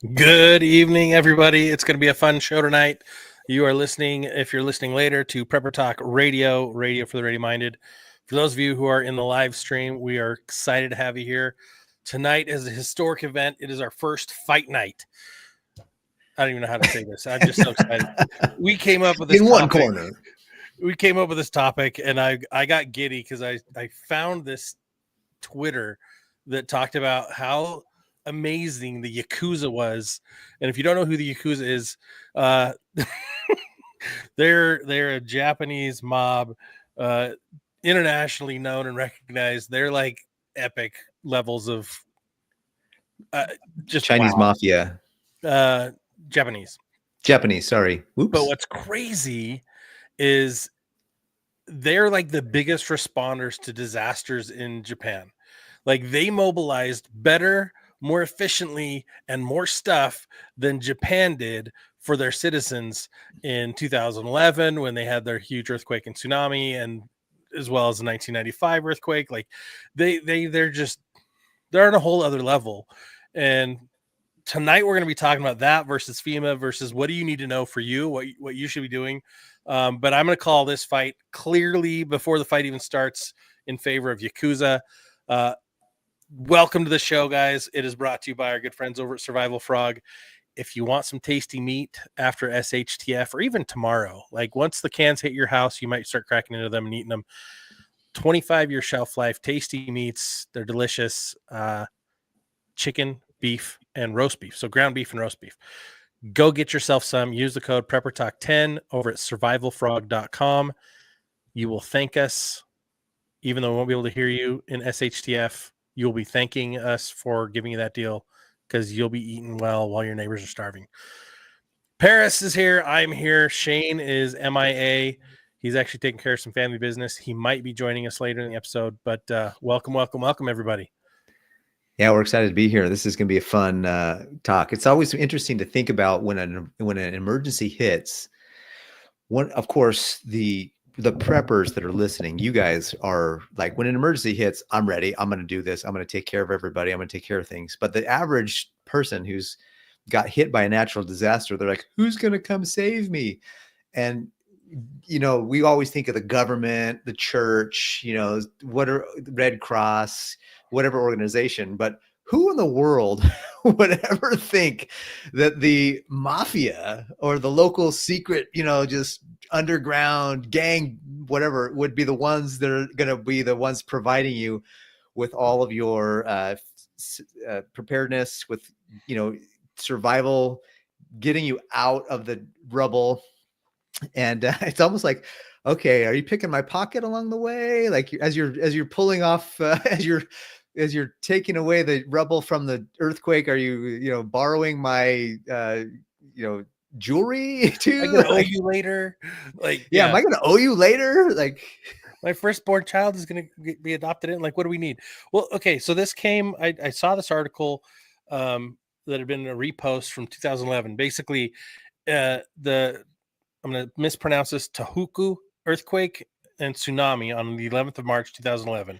Good evening, everybody. It's going to be a fun show tonight. You are listening, if you're listening later, to Prepper Talk Radio, radio for the ready-minded. For those of you who are in the live stream, we are excited to have you here. Tonight is a historic event. It is our first fight night. I don't even know how to say this. I'm just so excited. We came up with this In one topic. corner. We came up with this topic, and I got giddy because I found this Twitter that talked about how amazing the Yakuza was. And if you don't know who the Yakuza is, uh, they're a Japanese mob, internationally known and recognized. They're like epic levels of just Chinese wow. mafia. Japanese. Sorry. Oops. But what's crazy is they're like the biggest responders to disasters in Japan. Like they mobilized better, more efficiently, and more stuff than Japan did for their citizens in 2011 when they had their huge earthquake and tsunami, and as well as the 1995 earthquake. Like they're on a whole other level. And tonight we're going to be talking about that versus FEMA versus what do you need to know for you, what you should be doing. But I'm going to call this fight clearly before the fight even starts in favor of Yakuza. Welcome to the show, guys. It is brought to you by our good friends over at Survival Frog. If you want some tasty meat after SHTF or even tomorrow, like once the cans hit your house, you might start cracking into them and eating them. 25-year shelf life, tasty meats. They're delicious. Chicken, beef, and roast beef. So ground beef and roast beef. Go get yourself some. Use the code PrepperTalk10 over at survivalfrog.com. You will thank us, even though we won't be able to hear you in SHTF. You'll be thanking us for giving you that deal because you'll be eating well while your neighbors are starving. Paris is here. I'm here. Shane is MIA. He's actually taking care of some family business. He might be joining us later in the episode, but welcome, everybody. Yeah, we're excited to be here. This is going to be a fun talk. It's always interesting to think about when an emergency hits. One, of course, the preppers that are listening, you guys are like, when an emergency hits, I'm ready. I'm going to do this. I'm going to take care of everybody. I'm going to take care of things. But the average person who's got hit by a natural disaster, they're like, who's going to come save me? And, you know, we always think of the government, the church, you know, what are Red Cross, whatever organization, but who in the world would ever think that the mafia or the local secret, you know, just underground gang, whatever, would be the ones that are going to be the ones providing you with all of your preparedness, with, you know, survival, getting you out of the rubble. And it's almost like, okay, are you picking my pocket along the way? Like as you're pulling off, as you're taking away the rubble from the earthquake, are you borrowing my jewelry too? I'm gonna owe you later. Like, yeah, am I gonna owe you later? Like, my firstborn child is gonna be adopted in. Like, what do we need? Well, okay, so this came. I saw this article that had been a repost from 2011. Basically, I'm gonna mispronounce this, Tohoku earthquake and tsunami on the 11th of March 2011.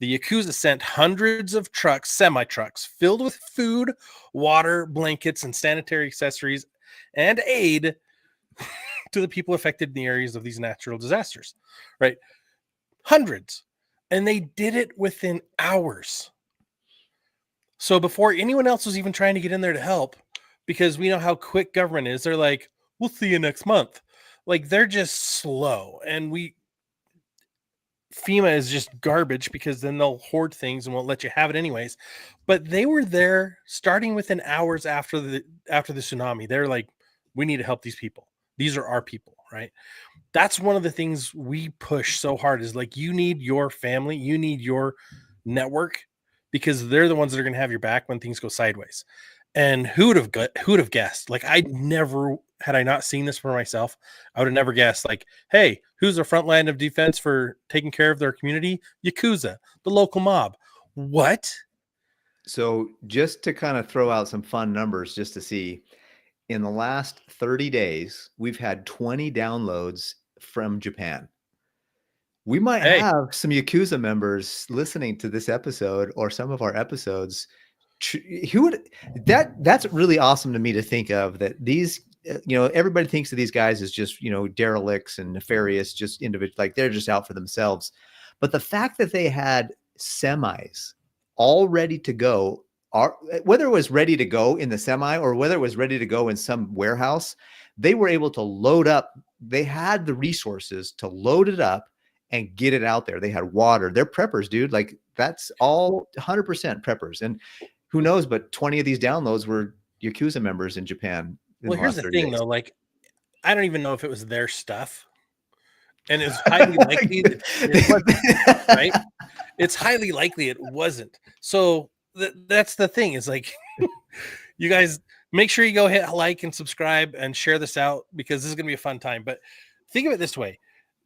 The Yakuza sent hundreds of trucks, semi-trucks, filled with food, water, blankets, and sanitary accessories and aid to the people affected in the areas of these natural disasters, right? Hundreds. And they did it within hours. So before anyone else was even trying to get in there to help, because we know how quick government is, they're like, we'll see you next month. Like, they're just slow. And FEMA is just garbage because then they'll hoard things and won't let you have it anyways. But they were there starting within hours after the tsunami. They're like, we need to help these people. These are our people, right? That's one of the things we push so hard is like, you need your family, you need your network, because they're the ones that are going to have your back when things go sideways. And who would have guessed? Like, had I not seen this for myself, I would have never guessed, like, hey, who's the front line of defense for taking care of their community? Yakuza, the local mob. What? So just to kind of throw out some fun numbers just to see, in the last 30 days, we've had 20 downloads from Japan. We might have some Yakuza members listening to this episode or some of our episodes who would that's really awesome to me to think of, that these everybody thinks of these guys as just derelicts and nefarious, just individual, like they're just out for themselves. But the fact that they had semis all ready to go, whether it was ready to go in the semi or whether it was ready to go in some warehouse, they were able to load up. They had the resources to load it up and get it out there. They had water. They're preppers, dude. Like that's all 100% preppers. And who knows, but 20 of these downloads were Yakuza members in Japan. Well, here's the thing, though. Like, I don't even know if it was their stuff, and it's highly likely it wasn't. Right? It's highly likely it wasn't. So that's the thing. Is like, you guys make sure you go hit like and subscribe and share this out, because this is going to be a fun time. But think of it this way: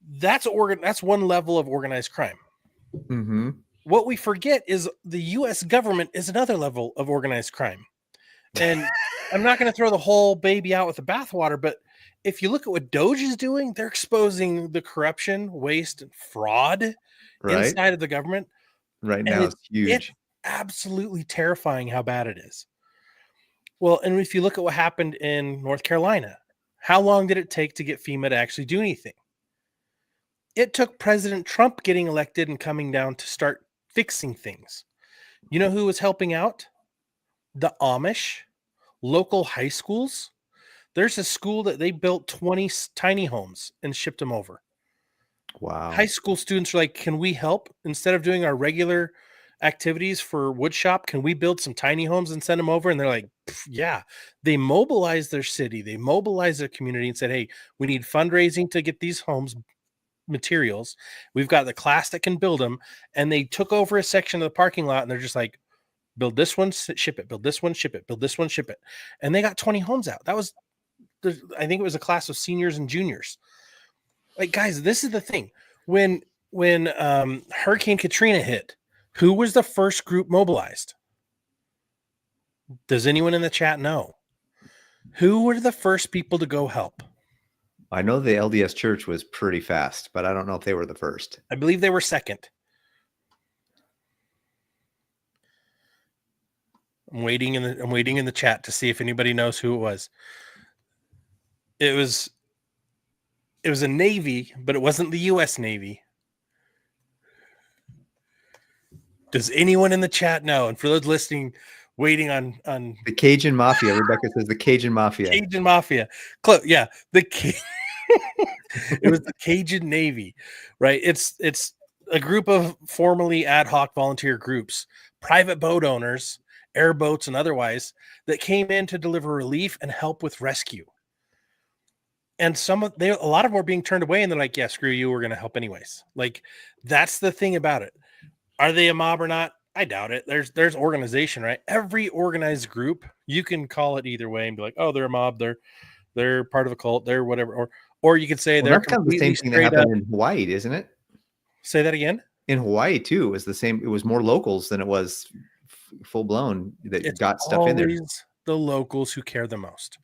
that's one level of organized crime. Mm-hmm. What we forget is the U.S. government is another level of organized crime. And I'm not going to throw the whole baby out with the bathwater, but if you look at what Doge is doing, they're exposing the corruption, waste, and fraud inside of the government. Right now, it's huge. It's absolutely terrifying how bad it is. Well, and if you look at what happened in North Carolina, how long did it take to get FEMA to actually do anything? It took President Trump getting elected and coming down to start fixing things. You know who was helping out? The Amish, local high schools. There's a school that they built 20 tiny homes and shipped them over. Wow. High school students are like, can we help? Instead of doing our regular activities for woodshop, can we build some tiny homes and send them over? And they're like, yeah. They mobilized their city. They mobilized their community and said, hey, we need fundraising to get these homes materials. We've got the class that can build them. And they took over a section of the parking lot, and they're just like, build this one, ship it. Build this one, ship it. Build this one, ship it. And they got 20 homes out. That was, I think it was a class of seniors and juniors. Like, guys, this is the thing. When Hurricane Katrina hit, who was the first group mobilized? Does anyone in the chat know? Who were the first people to go help? I know the LDS Church was pretty fast, but I don't know if they were the first. I believe they were second. I'm waiting in the chat to see if anybody knows who it was. It was a Navy, but it wasn't the U.S. Navy. Does anyone in the chat know? And for those listening, waiting on the Cajun Mafia. Rebecca says the Cajun Mafia. Cajun Mafia. Yeah, it was the Cajun Navy, right? It's a group of formerly ad hoc volunteer groups, private boat owners, airboats and otherwise, that came in to deliver relief and help with rescue. And a lot of them were being turned away, and they're like, yeah, screw you, we're going to help anyways. Like, that's the thing about it. Are they a mob or not? I doubt it. There's organization, right? Every organized group, you can call it either way and be like, oh, they're a mob, they're part of a cult, they're whatever. Or you could say they're that's kind of the same thing that happened in Hawaii, isn't it? Say that again? In Hawaii, too, it was the same. It was more locals than it was full blown that got stuff in there. The locals who care the most.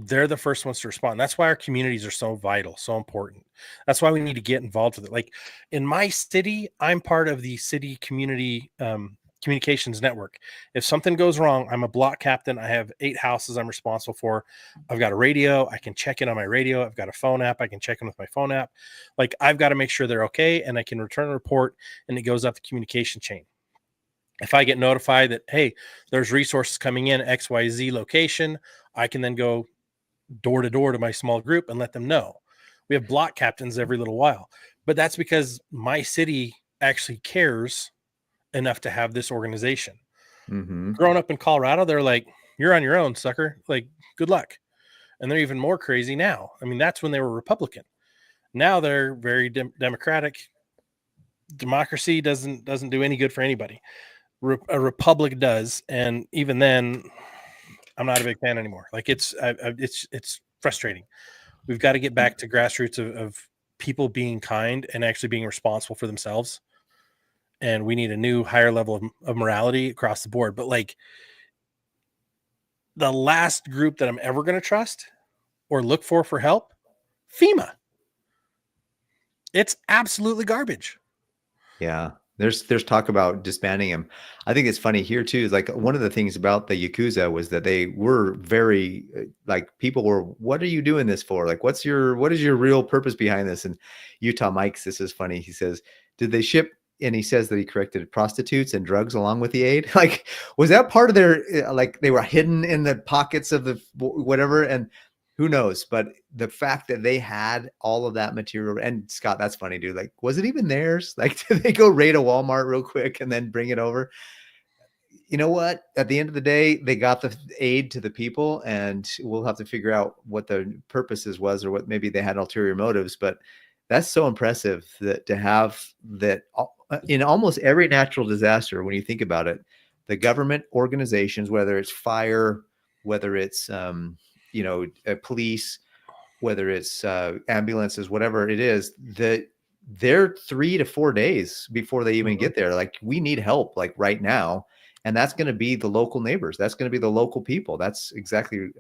They're the first ones to respond. That's why our communities are so vital, so important. That's why we need to get involved with it. Like in my city, I'm part of the city community communications network. If something goes wrong, I'm a block captain. I have 8 houses I'm responsible for. I've got a radio. I can check in on my radio. I've got a phone app. I can check in with my phone app. Like, I've got to make sure they're okay, and I can return a report, and it goes up the communication chain. If I get notified that, hey, there's resources coming in XYZ location, I can then go door to door to my small group and let them know. We have block captains every little while, but that's because my city actually cares enough to have this organization. Mm-hmm. Growing up in Colorado, they're like, you're on your own, sucker. Like, good luck. And they're even more crazy now. I mean, that's when they were Republican. Now they're very democratic. Democracy doesn't do any good for anybody. A republic does, and even then, I'm not a big fan anymore. Like, it's frustrating. We've got to get back to grassroots of people being kind and actually being responsible for themselves. And we need a new higher level of morality across the board. But like, the last group that I'm ever going to trust or look for help, FEMA. It's absolutely garbage. Yeah. There's talk about disbanding him. I think it's funny here too. Is like one of the things about the Yakuza was that they were very like people were, what are you doing this for? Like, what is your real purpose behind this? And Utah Mike's, this is funny. He says, did they ship? And he says that he corrected prostitutes and drugs along with the aid. Like, was that part of their like they were hidden in the pockets of the whatever? And who knows? But the fact that they had all of that material, and Scott, that's funny, dude. Like, was it even theirs? Like, did they go raid a Walmart real quick and then bring it over? You know what? At the end of the day, they got the aid to the people, and we'll have to figure out what the purposes was, or what maybe they had ulterior motives. But that's so impressive that to have that in almost every natural disaster. When you think about it, the government organizations, whether it's fire, whether it's police, whether it's ambulances, whatever it is, that they're 3 to 4 days before they even get there. Like, we need help, like right now. And that's going to be the local neighbors. That's going to be the local people. That's exactly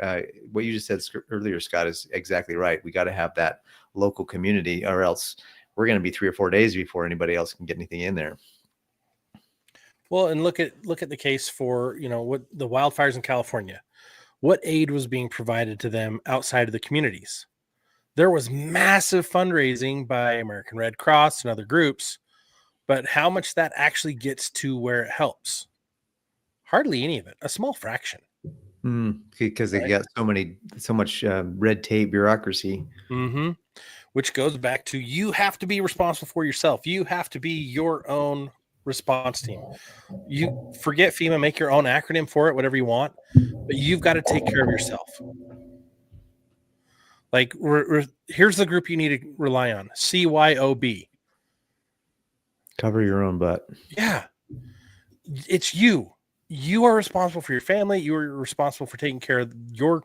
what you just said earlier, Scott, is exactly right. We got to have that local community, or else we're going to be 3 or 4 days before anybody else can get anything in there. Well, and look at the case for, what the wildfires in California. What aid was being provided to them outside of the communities? There was massive fundraising by American Red Cross and other groups, but how much that actually gets to where it helps? Hardly any of it, a small fraction. Because they got so much red tape, bureaucracy. Mm-hmm. Which goes back to, you have to be responsible for yourself. You have to be your own response team. You forget FEMA, make your own acronym for it, whatever you want, but you've got to take care of yourself. Like, here's the group you need to rely on: CYOB. Cover your own butt. Yeah, it's you. You are responsible for your family. You are responsible for taking care of your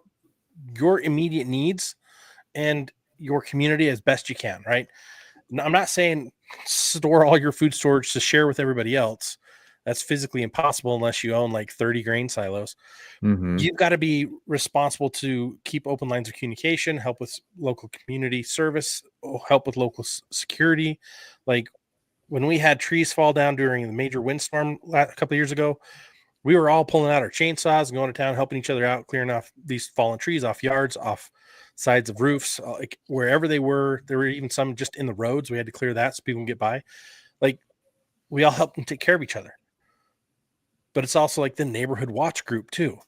immediate needs and your community as best you can, right? I'm not saying store all your food storage to share with everybody else. That's physically impossible unless you own like 30 grain silos. Mm-hmm. You've got to be responsible to keep open lines of communication, help with local community service, help with local security. Like, when we had trees fall down during the major windstorm a couple of years ago, we were all pulling out our chainsaws and going to town, helping each other out, clearing off these fallen trees off yards, off sides of roofs, like wherever they were. There were even some just in the roads. We had to clear that so people can get by. Like, we all helped and take care of each other. But it's also like the neighborhood watch group too.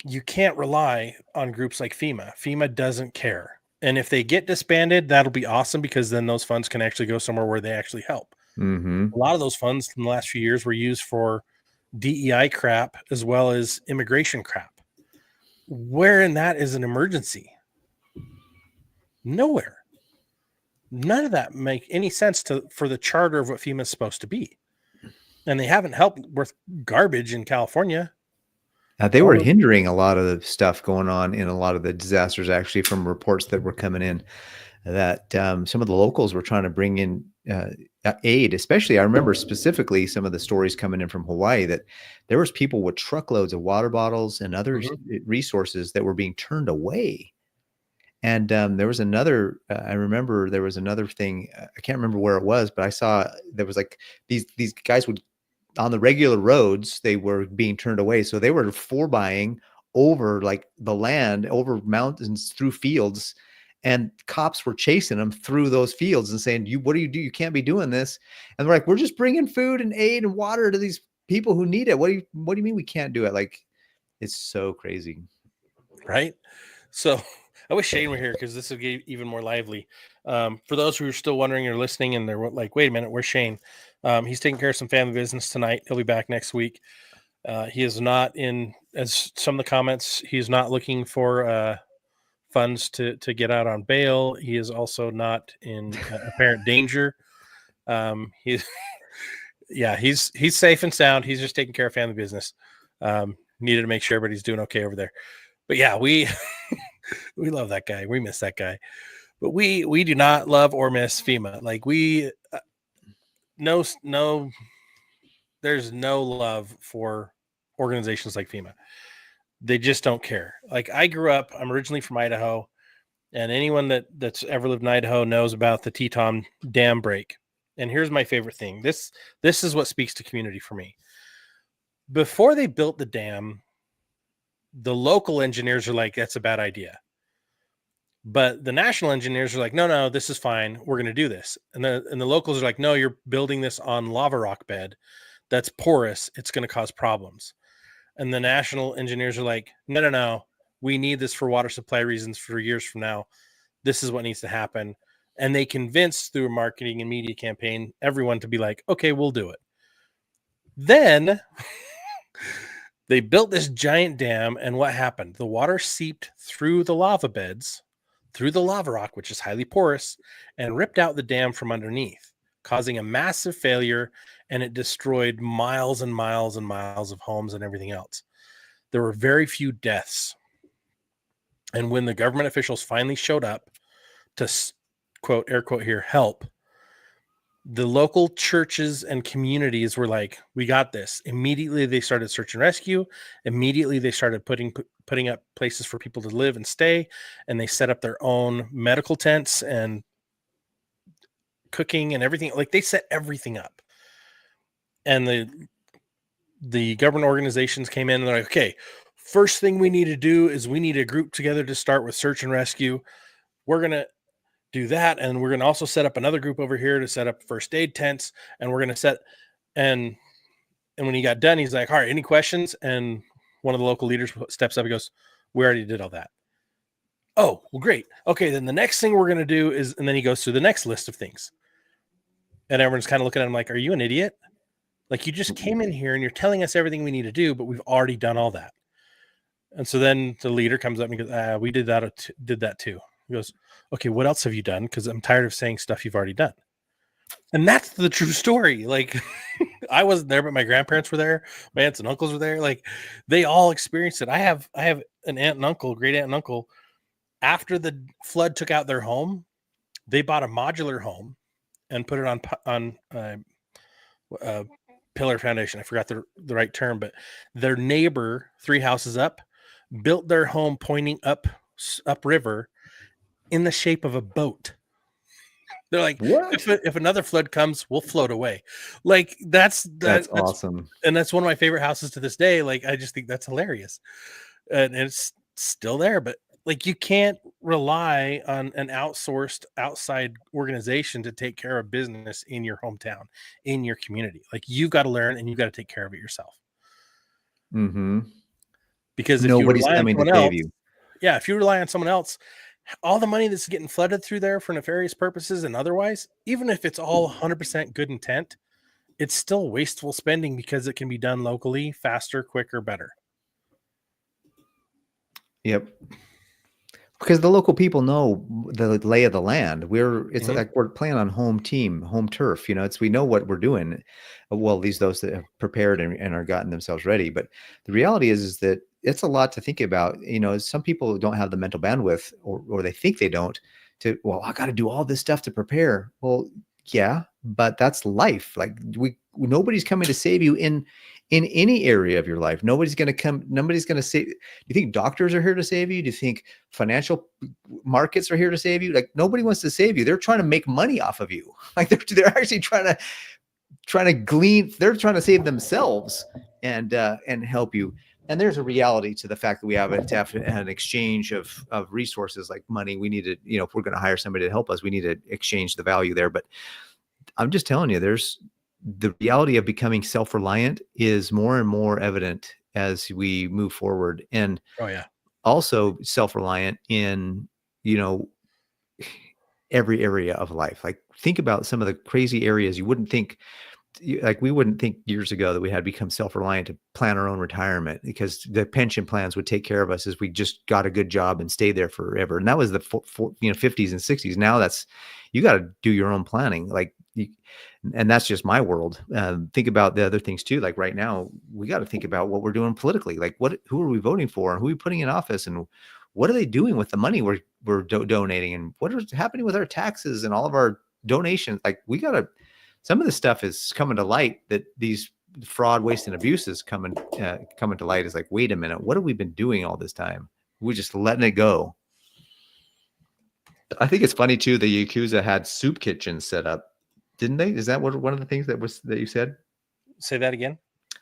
You can't rely on groups like FEMA. FEMA doesn't care. And if they get disbanded, that'll be awesome, because then those funds can actually go somewhere where they actually help. Mm-hmm. A lot of those funds in the last few years were used for DEI crap as well as immigration crap. Where in that is an emergency? Nowhere. None of that make any sense for the charter of what FEMA is supposed to be. And they haven't helped with garbage in California. They were hindering a lot of the stuff going on in a lot of the disasters, actually, from reports that were coming in, that some of the locals were trying to bring in aid. Especially, I remember specifically some of the stories coming in from Hawaii that there was people with truckloads of water bottles and other resources that were being turned away. And there was another, I remember there was another thing, I can't remember where it was, but I saw there was like these guys would, on the regular roads, they were being turned away. So they were buying over like the land, over mountains, through fields, and cops were chasing them through those fields and saying, what do? You can't be doing this. And they're like, we're just bringing food and aid and water to these people who need it. What do you mean we can't do it? Like, it's so crazy. Right. So I wish Shane were here, because this would get even more lively. For those who are still wondering or listening and they're like, wait a minute, where's Shane? He's taking care of some family business tonight. He'll be back next week. He is not in, as some of the comments, he's not looking for funds to get out on bail. He is also not in apparent danger. He's safe and sound. He's just taking care of family business. Needed to make sure everybody's doing okay over there. But yeah, we love that guy. We miss that guy. But we do not love or miss FEMA. Like, no, there's no love for organizations like FEMA. They just don't care. Like, I'm originally from Idaho, and anyone that's ever lived in Idaho knows about the Teton Dam break. and here's my favorite thing. This is what speaks to community for me. Before they built the dam, the local engineers are like, that's a bad idea. But the national engineers are like, no, this is fine. We're going to do this. And the locals are like, no, you're building this on lava rock bed that's porous. It's going to cause problems. And the national engineers are like, no. We need this for water supply reasons for years from now. This is what needs to happen. And they convinced through a marketing and media campaign everyone to be like, okay, we'll do it. Then they built this giant dam, and what happened? The water seeped through the lava beds, through the lava rock, which is highly porous, and ripped out the dam from underneath, causing a massive failure, and it destroyed miles and miles and miles of homes and everything else. There were very few deaths. And when the government officials finally showed up to, quote, air quote here, help, the local churches and communities were like, we got this. Immediately they started search and rescue. Immediately they started putting up places for people to live and stay, and they set up their own medical tents and cooking and everything. Like, they set everything up. And the government organizations came in and they're like, okay, first thing we need to do is we need a group together to start with search and rescue. We're going to do that, and we're going to also set up another group over here to set up first aid tents, and we're going to set and when he got done, he's like, all right, any questions? And one of the local leaders steps up and goes, we already did all that. Oh, well, great. Okay, then the next thing we're going to do is, and then he goes through the next list of things, and everyone's kind of looking at him like, are you an idiot? Like, you just came in here and you're telling us everything we need to do, but we've already done all that. And so then the leader comes up and goes, we did that too. He goes, okay, what else have you done? Because I'm tired of saying stuff you've already done. And that's the true story. Like, I wasn't there, but my grandparents were there. My aunts and uncles were there. Like, they all experienced it. I have an aunt and uncle, great aunt and uncle. After the flood took out their home, they bought a modular home and put it on pillar foundation. I forgot the right term, but their neighbor, 3 houses up, built their home pointing upriver in the shape of a boat. They're like, if another flood comes, we'll float away. Like, that's awesome. And that's one of my favorite houses to this day. Like, I just think that's hilarious. And it's still there, but like, you can't rely on an outsourced outside organization to take care of business in your hometown, in your community. Like, you've got to learn and you've got to take care of it yourself. Mm-hmm. Because if nobody's you rely coming on to save you. Yeah, if you rely on someone else, all the money that's getting flooded through there for nefarious purposes and otherwise, even if it's all 100% good intent, it's still wasteful spending because it can be done locally, faster, quicker, better. Yep. Because the local people know the lay of the land. It's like we're playing on home turf. We know what we're doing. Well, at least those that have prepared and are gotten themselves ready. But the reality is that it's a lot to think about. Some people don't have the mental bandwidth, or they think they don't. I got to do all this stuff to prepare. Well, yeah, but that's life. Like, nobody's coming to save you in any area of your life. Nobody's going to save. Do you think doctors are here to save you? Do you think financial markets are here to save you? Like, nobody wants to save you. They're trying to make money off of you. Like, they're actually trying to glean. They're trying to save themselves and help you. And there's a reality to the fact that we have to have an exchange of resources like money. We need to, if we're going to hire somebody to help us, we need to exchange the value there. But I'm just telling you, the reality of becoming self-reliant is more and more evident as we move forward. And also self-reliant in, every area of life. Like, think about some of the crazy areas you wouldn't think. Like, we wouldn't think years ago that we had become self-reliant to plan our own retirement, because the pension plans would take care of us as we just got a good job and stayed there forever. And that was the 50s and 60s. Now you got to do your own planning. Like, and that's just my world. Think about the other things too. Like, right now, we got to think about what we're doing politically. Like, who are we voting for, and who are we putting in office, and what are they doing with the money we're donating, and what is happening with our taxes and all of our donations? Like, some of this stuff is coming to light, that these fraud, waste, and abuses coming to light. Is like, wait a minute, what have we been doing all this time? We're just letting it go. I think it's funny too, the Yakuza had soup kitchens set up didn't they? Is that one of the things that you said? Say that again.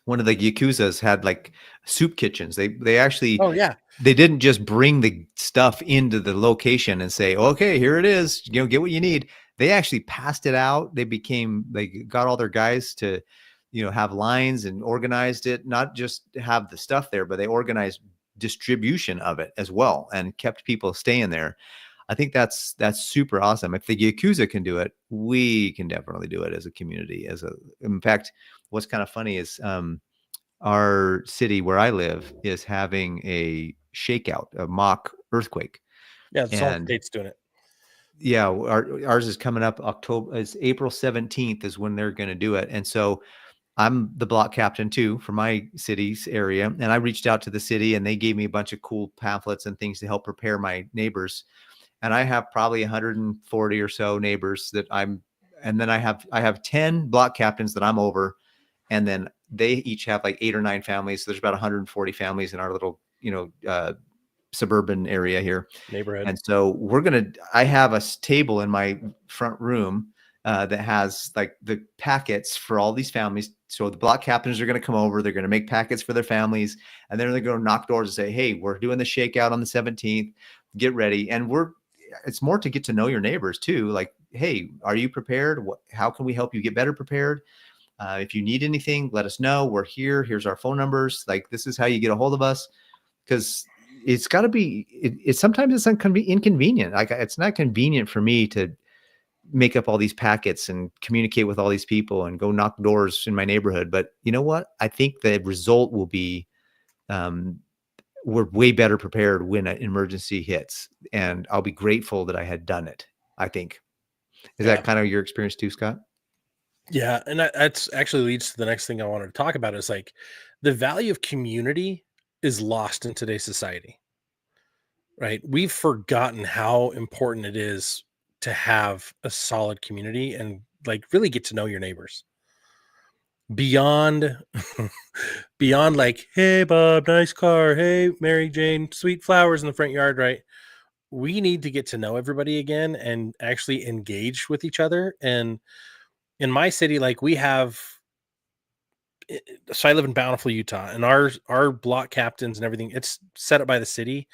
One of the Yakuzas had like soup kitchens. They actually Oh yeah, they didn't just bring the stuff into the location and say, okay, here it is, get what you need. They actually passed it out. They got all their guys to, have lines and organized it, not just have the stuff there, but they organized distribution of it as well and kept people staying there. I think that's super awesome. If the Yakuza can do it, we can definitely do it as a community. In fact, what's kind of funny is our city where I live is having a shakeout, a mock earthquake. yeah. The whole And state's doing it. yeah, ours is coming up it's April 17th is when they're going to do it. And so I'm the block captain too for my city's area. And I reached out to the city and they gave me a bunch of cool pamphlets and things to help prepare my neighbors. And I have probably 140 or so neighbors and then I have 10 block captains that I'm over. And then they each have like 8 or 9 families. So there's about 140 families in our little, suburban area here. Neighborhood. And so I have a table in my front room that has like the packets for all these families. So the block captains are going to come over. They're going to make packets for their families. And then they're going to knock doors and say, hey, we're doing the shakeout on the 17th. Get ready. And it's more to get to know your neighbors too. Like, hey, are you prepared? How can we help you get better prepared? If you need anything, let us know. We're here. Here's our phone numbers. Like, this is how you get a hold of us. Because it's got to be, sometimes it's inconvenient. Like, it's not convenient for me to make up all these packets and communicate with all these people and go knock doors in my neighborhood. But you know what? I think the result will be, we're way better prepared when an emergency hits. And I'll be grateful that I had done it, I think. Is that kind of your experience too, Scott? Yeah, and that's actually leads to the next thing I wanted to talk about is like the value of community is lost in today's society. Right? We've forgotten how important it is to have a solid community and like really get to know your neighbors. Beyond beyond like, hey Bob, nice car, hey Mary Jane, sweet flowers in the front yard, right? We need to get to know everybody again and actually engage with each other. And in my city, like we have, so I live in Bountiful, Utah, and our block captains and everything, it's set up by the city.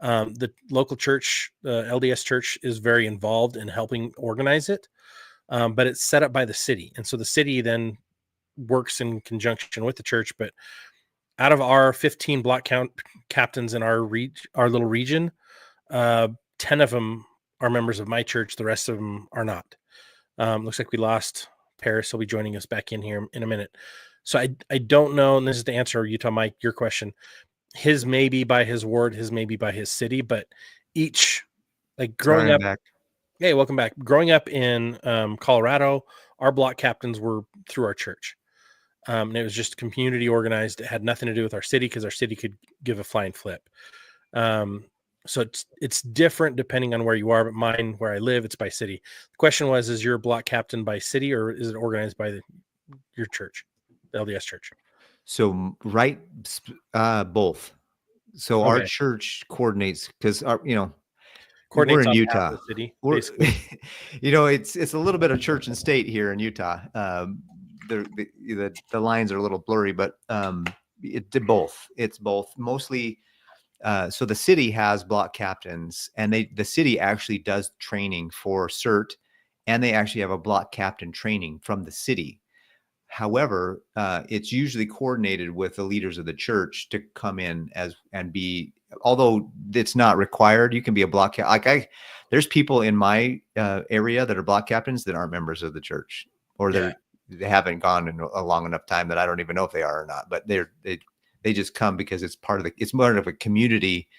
The local church, LDS church, is very involved in helping organize it, but it's set up by the city, and so the city then works in conjunction with the church. But out of our 15 block captains in our little region, 10 of them are members of my church. The rest of them are not. Looks like we lost Paris. He'll be joining us back in here in a minute. So I don't know, and this is to answer Utah Mike your question. His may be by his ward, his may be by his city, but each, like growing up. Back. Hey, welcome back. Growing up in Colorado, our block captains were through our church. And it was just community organized. It had nothing to do with our city because our city could give a flying flip. So it's different depending on where you are, but mine, where I live, it's by city. The question was, is your block captain by city or is it organized by your church, the LDS church? So both. So our church coordinates because we're in Utah. The city, it's a little bit of church and state here in Utah. The lines are a little blurry, but it's both. Mostly, so the city has block captains, and the city actually does training for CERT, and they actually have a block captain training from the city. However, it's usually coordinated with the leaders of the church to come in although it's not required. You can be a block there's people in my area that are block captains that aren't members of the church, or they haven't gone in a long enough time that I don't even know if they are or not. But they just come because it's it's more of a community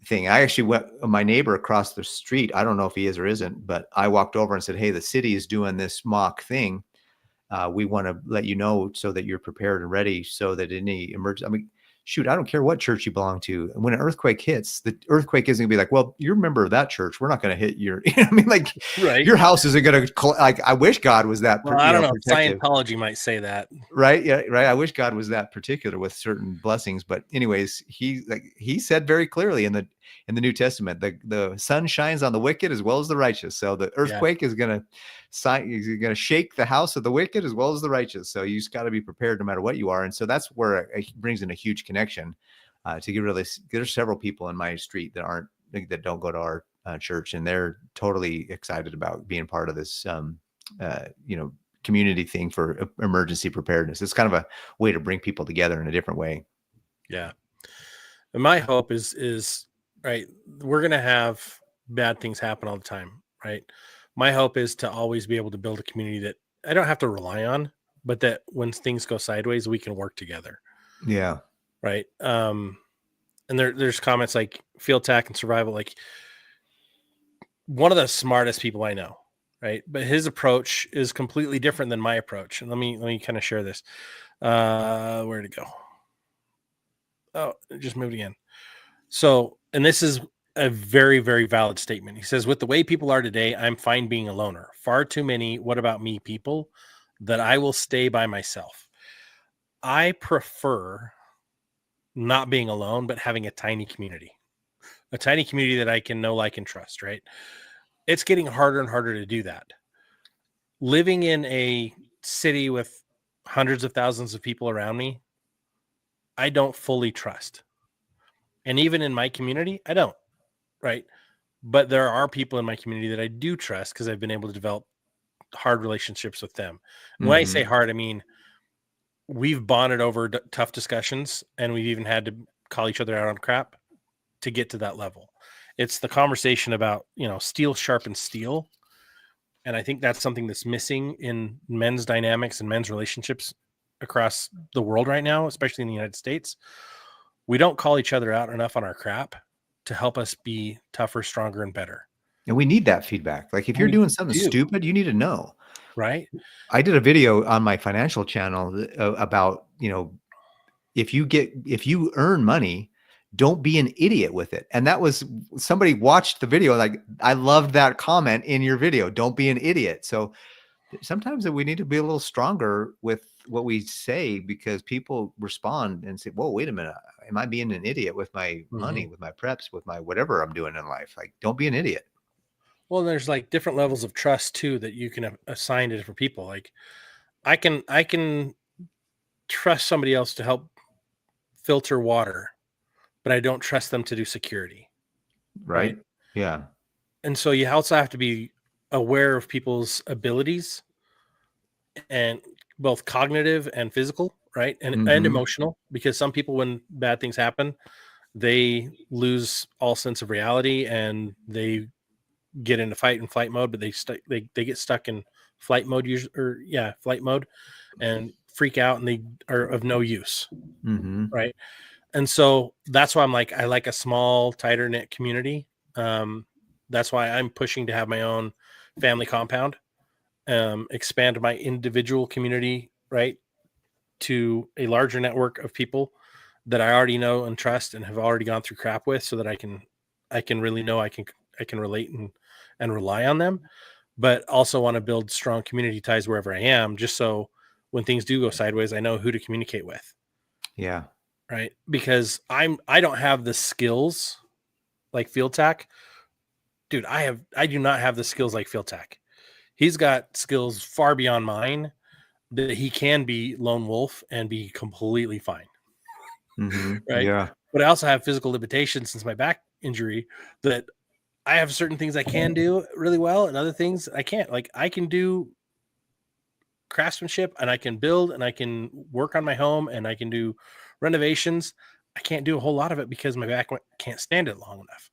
thing. I actually my neighbor across the street, I don't know if he is or isn't, but I walked over and said, hey, the city is doing this mock thing. We want to let you know so that you're prepared and ready so that any emergency, I mean, shoot, I don't care what church you belong to. When an earthquake hits, the earthquake isn't gonna be like, well, you're a member of that church. We're not going to hit your, I mean, like right. Your house isn't going to, like, I wish God was that. Well, I don't know. Scientology might say that. Right. Yeah. Right. I wish God was that particular with certain blessings, but anyways, he said very clearly in the New Testament, the sun shines on the wicked as well as the righteous. So the earthquake is going to shake the house of the wicked as well as the righteous. So you just got to be prepared no matter what you are. And so that's where it brings in a huge connection. To get really, there's several people in my street that don't go to our church, and they're totally excited about being part of this, community thing for emergency preparedness. It's kind of a way to bring people together in a different way. Yeah. And my hope is right. We're going to have bad things happen all the time, right? My hope is to always be able to build a community that I don't have to rely on, but that when things go sideways, we can work together. Yeah. Right. And there's comments like field tac and survival, like one of the smartest people I know, right? But his approach is completely different than my approach. And let me kind of share this. Where'd it go? Oh, it just moved again. So, and this is a very, very valid statement. He says, with the way people are today, I'm fine being a loner. Far too many, what about me people, that I will stay by myself. I prefer not being alone, but having a tiny community that I can know, like, and trust, right? It's getting harder and harder to do that. Living in a city with hundreds of thousands of people around me, I don't fully trust. And even in my community, I don't, right? But there are people in my community that I do trust because I've been able to develop hard relationships with them. And when I say hard, I mean, we've bonded over tough discussions, and we've even had to call each other out on crap to get to that level. It's the conversation about, steel sharpens steel. And I think that's something that's missing in men's dynamics and men's relationships across the world right now, especially in the United States. We don't call each other out enough on our crap to help us be tougher, stronger, and better. And we need that feedback. Like if you're doing something stupid, you need to know. Right. I did a video on my financial channel about, if you earn money, don't be an idiot with it. And that was, somebody watched the video. Like, I loved that comment in your video. Don't be an idiot. So sometimes we need to be a little stronger with what we say, because people respond and say, whoa, wait a minute. Am I being an idiot with my money, with my preps, with my whatever I'm doing in life? Like, don't be an idiot. Well, there's like different levels of trust too that you can assign to different people. Like I can trust somebody else to help filter water, but I don't trust them to do security. Right? Yeah. And so you also have to be aware of people's abilities, and both cognitive and physical, right? And emotional, because some people, when bad things happen, they lose all sense of reality and they get into fight and flight mode, but they get stuck in flight mode flight mode and freak out, and they are of no use. Right. And so that's why I'm like, I like a small, tighter knit community. That's why I'm pushing to have my own family compound, expand my individual community, right, to a larger network of people that I already know and trust and have already gone through crap with, so that I can really know I can relate and rely on them, but also want to build strong community ties wherever I am, just so when things do go sideways, I know who to communicate with. Yeah. Right. Because I don't have the skills like field tac. Dude, I do not have the skills like field tac. He's got skills far beyond mine that he can be lone wolf and be completely fine. Right. Yeah. But I also have physical limitations since my back injury, that I have certain things I can do really well and other things I can't. Like I can do craftsmanship and I can build and I can work on my home and I can do renovations. I can't do a whole lot of it because my back can't stand it long enough.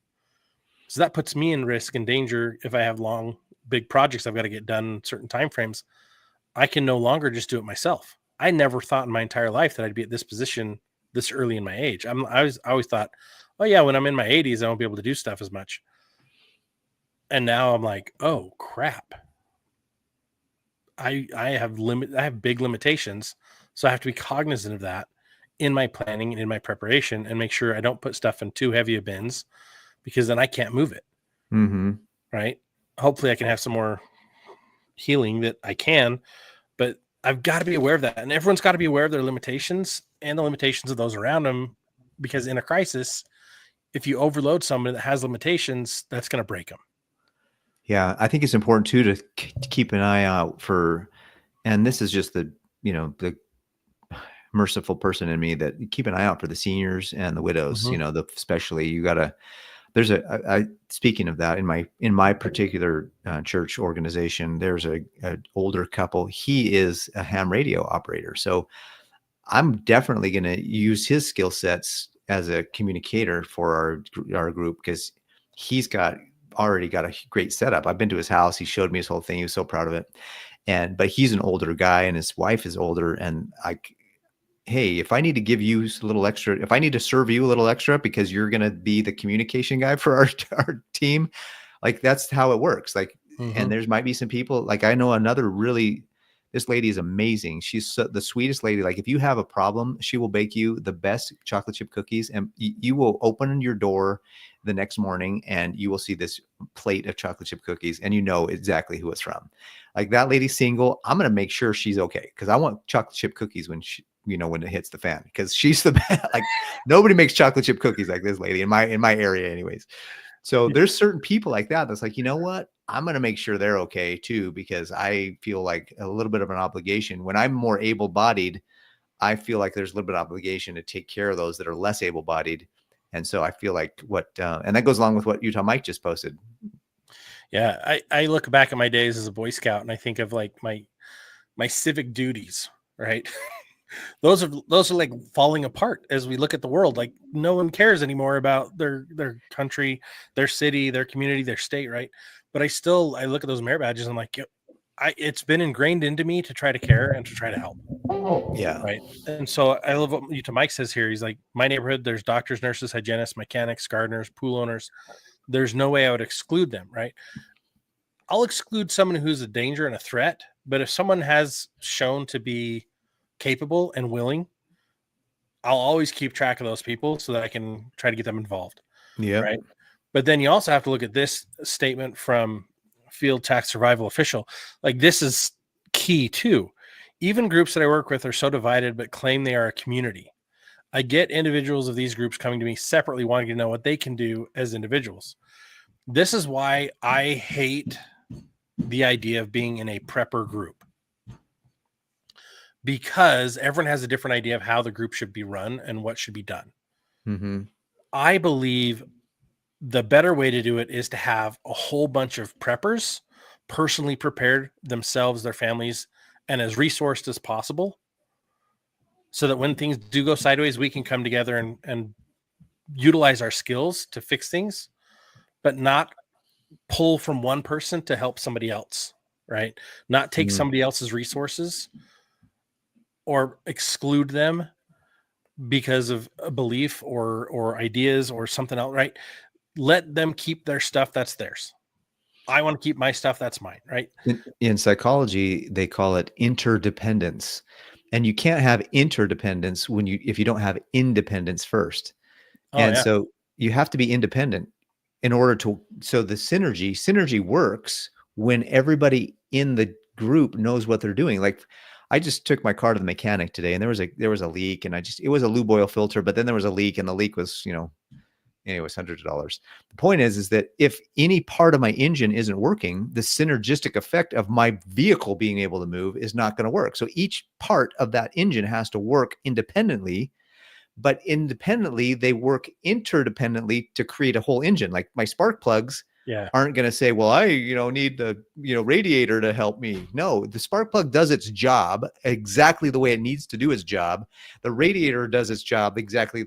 So that puts me in risk and danger. If I have long, big projects I've got to get done in certain timeframes, I can no longer just do it myself. I never thought in my entire life that I'd be at this position this early in my age. I always thought, oh yeah, when I'm in my 80s, I won't be able to do stuff as much. And now I'm like, oh crap. I have big limitations. So I have to be cognizant of that in my planning and in my preparation, and make sure I don't put stuff in too heavy of bins, because then I can't move it. Right. Hopefully I can have some more healing that I can, but I've got to be aware of that. And everyone's got to be aware of their limitations and the limitations of those around them, because in a crisis, if you overload somebody that has limitations, that's going to break them. Yeah, I think it's important too to keep an eye out for, and this is just the merciful person in me, that keep an eye out for the seniors and the widows. Mm-hmm. Especially you gotta. There's speaking of that, in my particular church organization, there's a older couple. He is a ham radio operator, so I'm definitely going to use his skill sets as a communicator for our group, because he's already got a great setup. I've been to his house. He showed me his whole thing. He was so proud of it. But he's an older guy and his wife is older. And hey, if I need to give you a little extra, if I need to serve you a little extra because you're going to be the communication guy for our team, like that's how it works. Like, Mm-hmm. and there's might be some people, like I know another really, this lady is amazing. She's the sweetest lady. Like if you have a problem, she will bake you the best chocolate chip cookies, and you will open your door the next morning and you will see this plate of chocolate chip cookies and you know exactly who it's from. Like that lady's single. I'm going to make sure she's okay, because I want chocolate chip cookies when when it hits the fan, because she's the best. Like nobody makes chocolate chip cookies like this lady in my area anyways. So there's certain people like that that's like, you know what? I'm going to make sure they're okay too, because I feel like a little bit of an obligation. When I'm more able-bodied, I feel like there's a little bit of obligation to take care of those that are less able-bodied. And so I feel like and that goes along with what Utah Mike just posted. Yeah. I look back at my days as a Boy Scout and I think of like my civic duties, right? those are like falling apart as we look at the world. Like no one cares anymore about their country, their city, their community, their state, right? But I look at those merit badges and I'm like, it's been ingrained into me to try to care and to try to help. Yeah. Right. And so I love what Utah Mike says here. He's like, my neighborhood, there's doctors, nurses, hygienists, mechanics, gardeners, pool owners. There's no way I would exclude them. Right. I'll exclude someone who's a danger and a threat. But if someone has shown to be capable and willing, I'll always keep track of those people so that I can try to get them involved. Yep. Right. But then you also have to look at this statement from Field Tax Survival Official. Like this is key too. Even groups that I work with are so divided, but claim they are a community. I get individuals of these groups coming to me separately, wanting to know what they can do as individuals. This is why I hate the idea of being in a prepper group, because everyone has a different idea of how the group should be run and what should be done. Mm-hmm. I believe the better way to do it is to have a whole bunch of preppers personally prepared themselves, their families, and as resourced as possible, so that when things do go sideways, we can come together and utilize our skills to fix things, but not pull from one person to help somebody else, right? Not take Mm-hmm. somebody else's resources or exclude them because of a belief or ideas or something else, right? Let them keep their stuff. That's theirs. I want to keep my stuff. That's mine. Right. In psychology, they call it interdependence. And you can't have interdependence if you don't have independence first. Oh And yeah. so you have to be independent in order to, so the synergy works when everybody in the group knows what they're doing. Like I just took my car to the mechanic today and there was a leak, and it was a lube oil filter, but then there was a leak, and the leak was, anyways, hundreds of dollars. The point is that if any part of my engine isn't working, the synergistic effect of my vehicle being able to move is not going to work. So each part of that engine has to work independently, but independently they work interdependently to create a whole engine. Like my spark plugs Yeah. aren't going to say, well, I, need the, radiator to help me. No, the spark plug does its job exactly the way it needs to do its job. The radiator does its job exactly.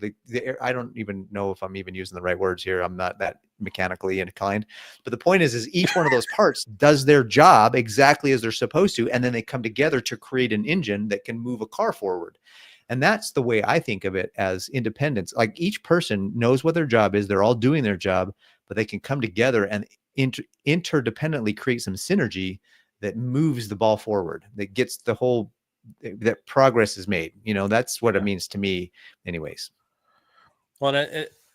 I don't even know if I'm even using the right words here. I'm not that mechanically inclined, but the point is each one of those parts does their job exactly as they're supposed to. And then they come together to create an engine that can move a car forward. And that's the way I think of it, as independence. Like each person knows what their job is. They're all doing their job, but they can come together and interdependently create some synergy that moves the ball forward, that gets that progress is made. That's what it means to me anyways. Well,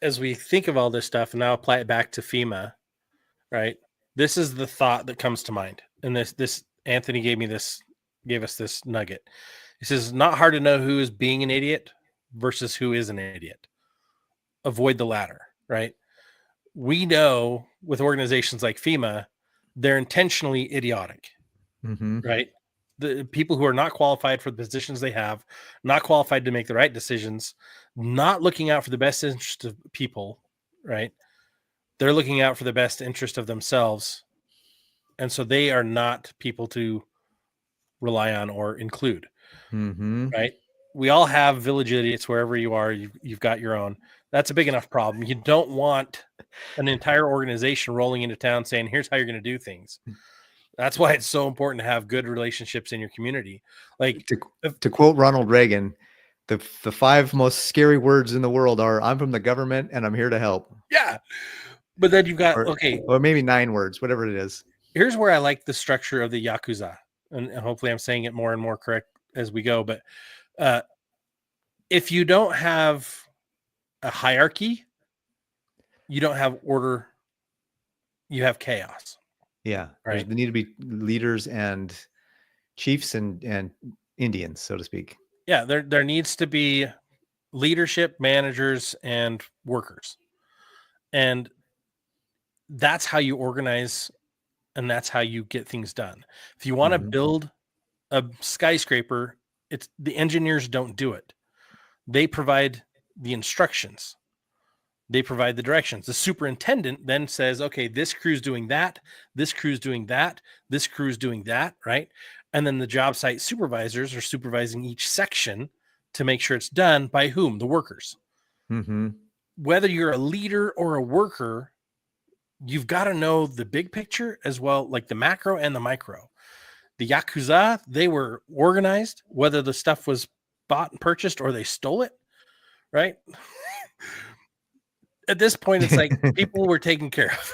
as we think of all this stuff and now apply it back to FEMA, right? This is the thought that comes to mind. And this Anthony gave us this nugget. He says, not hard to know who is being an idiot versus who is an idiot. Avoid the latter. right? We know with organizations like FEMA, they're intentionally idiotic, Mm-hmm. right? The people who are not qualified for the positions they have, not qualified to make the right decisions, not looking out for the best interest of people, right? They're looking out for the best interest of themselves. And so they are not people to rely on or include, Mm-hmm. right? We all have village idiots wherever you are. You've got your own. That's a big enough problem. You don't want an entire organization rolling into town saying, here's how you're going to do things. That's why it's so important to have good relationships in your community. Like, To quote Ronald Reagan, the 5 most scary words in the world are "I'm from the government and I'm here to help." yeah. But then you've got, Or okay, or maybe 9 words, whatever it is. here's where I like the structure of the Yakuza. And hopefully I'm saying it more and more correct as we go. But uh, if you don't have a hierarchy, you don't have order, you have chaos. Yeah, there Right. need to be leaders and chiefs and Indians, so to speak. Yeah, there needs to be leadership, managers, and workers. And that's how you organize and that's how you get things done. If you want to Mhm. build a skyscraper, it's the engineers don't do it. They provide the instructions. They provide the directions. The superintendent then says, okay, this crew's doing that, this crew's doing that, this crew's doing that, right? And then the job site supervisors are supervising each section to make sure it's done by whom? The workers. Mhm. Whether you're a leader or a worker, you've got to know the big picture as well, like the macro and the micro. The Yakuza, they were organized, whether the stuff was bought and purchased or they stole it, right? At this point, it's like people were taken care of.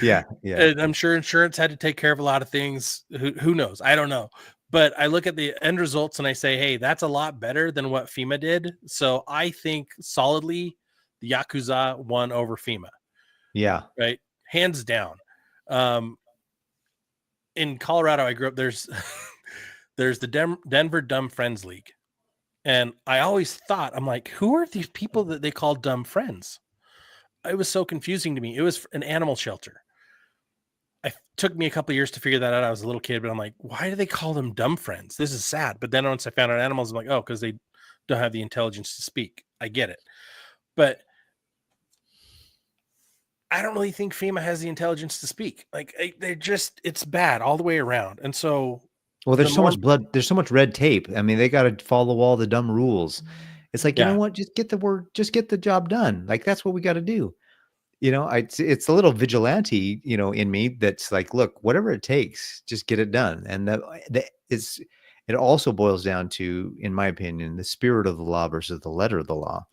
Yeah, yeah. And I'm sure insurance had to take care of a lot of things. Who knows? I don't know. But I look at the end results and I say, hey, that's a lot better than what FEMA did. So I think solidly the Yakuza won over FEMA, Yeah. right? Hands down. Um, in Colorado, I grew up, there's the Denver Dumb Friends League. And I always thought, I'm like, who are these people that they call dumb friends? It was so confusing to me. It was an animal shelter. It took me a couple of years to figure that out. I was a little kid, but I'm like, why do they call them dumb friends? This is sad. But then once I found out animals, I'm like, oh, because they don't have the intelligence to speak. I get it. But I don't really think FEMA has the intelligence to speak. Like they're just, it's bad all the way around. And so Well, the there's so more, much blood, there's so much red tape. I mean, they gotta follow all the dumb rules. It's like, you know yeah, what? Just get the job done. Like, that's what we gotta do. It's a little vigilante, in me that's like, look, whatever it takes, just get it done. And it also boils down to, in my opinion, the spirit of the law versus the letter of the law.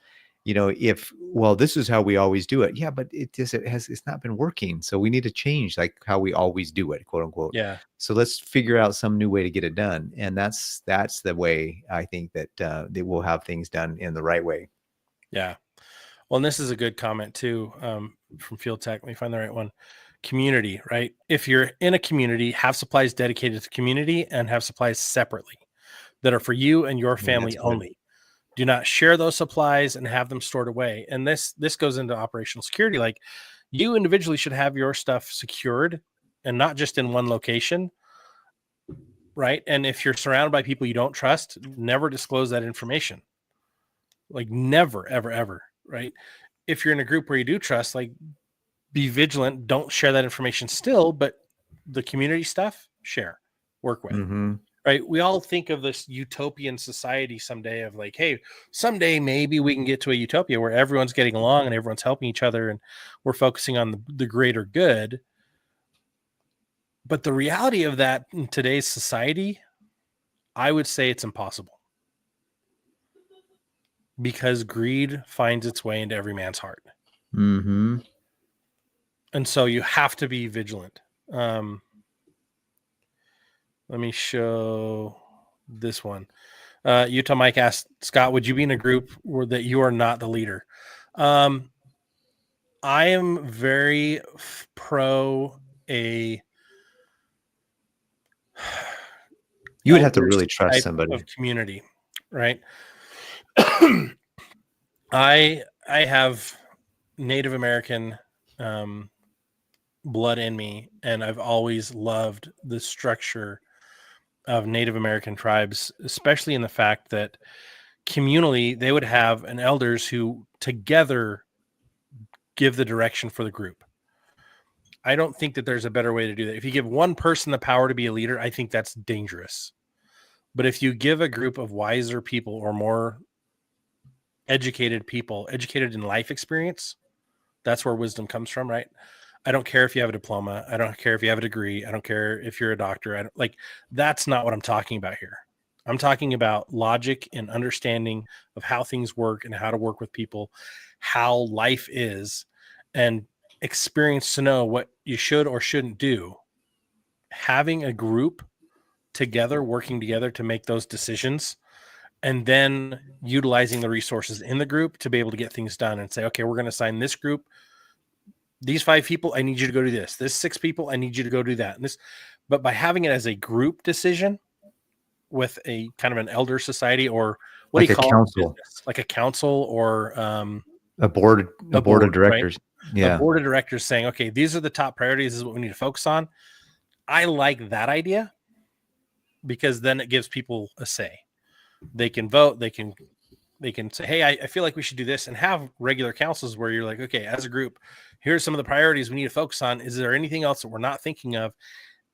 If, well, this is how we always do it. Yeah, but it's not been working. So we need to change like how we always do it, quote unquote. yeah, So let's figure out some new way to get it done. And that's the way I think that they will have things done in the right way. yeah. Well, and this is a good comment too, from Field Tech. Let me find the right one. Community, right? If you're in a community, have supplies dedicated to community and have supplies separately that are for you and your Yeah, that's family good. only. Do not share those supplies and have them stored away. And this goes into operational security. Like you individually should have your stuff secured and not just in one location, right? And if you're surrounded by people you don't trust, never disclose that information. Like never, ever, ever, right? If you're in a group where you do trust, like be vigilant. Don't share that information still, but the community stuff, share, work with. Mm-hmm. Right. We all think of this utopian society someday of like, hey, someday maybe we can get to a utopia where everyone's getting along and everyone's helping each other and we're focusing on the greater good. But the reality of that in today's society, I would say it's impossible because greed finds its way into every man's heart. Mm-hmm. And so you have to be vigilant. Let me show this one. Utah Mike asked, Scott, would you be in a group where that you are not the leader? I am very pro a You would have to elders really trust type somebody. of community, right? I have Native American blood in me, and I've always loved the structure of Native American tribes, especially in the fact that communally they would have an elders who together give the direction for the group. I don't think that there's a better way to do that. If you give one person the power to be a leader, I think that's dangerous. But if you give a group of wiser people or more educated people, educated in life experience, that's where wisdom comes from, right? I don't care if you have a diploma. I don't care if you have a degree. I don't care if you're a doctor. I don't like that's not what I'm talking about here. I'm talking about logic and understanding of how things work and how to work with people, how life is, and experience to know what you should or shouldn't do. Having a group together, working together to make those decisions, and then utilizing the resources in the group to be able to get things done and say, okay, we're going to assign this group these 5 people, I need you to go do this. This 6 people, I need you to go do that. And this, but by having it as a group decision with a kind of an elder society, or what do Like you a call it in council, business? Like a council or a board, a a board of board, right? directors. A Yeah. board of directors saying, okay, these are the top priorities. This is what we need to focus on. I like that idea because then it gives people a say. They can vote. They can say, hey, I feel like we should do this, and have regular councils where you're like, okay, as a group, here's some of the priorities we need to focus on. Is there anything else that we're not thinking of?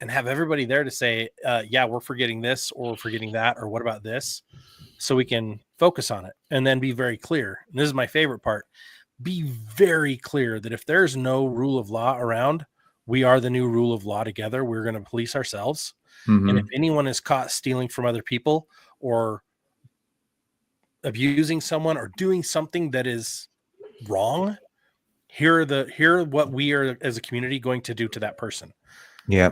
And have everybody there to say, yeah, we're forgetting this or we're forgetting that, or what about this? So we can focus on it and then be very clear. And this is my favorite part. Be very clear that if there's no rule of law around, we are the new rule of law together. We're going to police ourselves. And if Mm-hmm. anyone is caught stealing from other people or abusing someone or doing something that is wrong, here are what we are as a community going to do to that person. Yeah.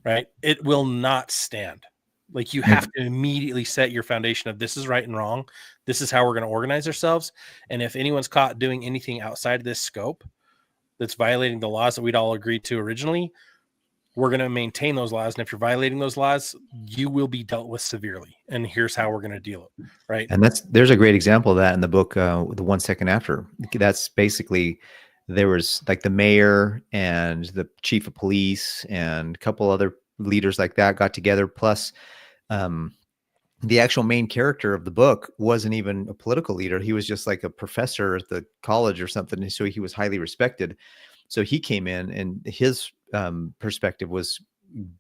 Right? It will not stand. Like you have to immediately set your foundation of this is right and wrong. This is how we're going to organize ourselves. And if anyone's caught doing anything outside of this scope that's violating the laws that we'd all agreed to originally, we're going to maintain those laws. And if you're violating those laws, you will be dealt with severely. And here's how we're going to deal it. Right. And there's a great example of that in the book, The 1 Second After. That's basically, there was like the mayor and the chief of police and a couple other leaders like that got together. Plus, um, the actual main character of the book wasn't even a political leader. He was just like a professor at the college or something. So he was highly respected. So he came in, and his perspective was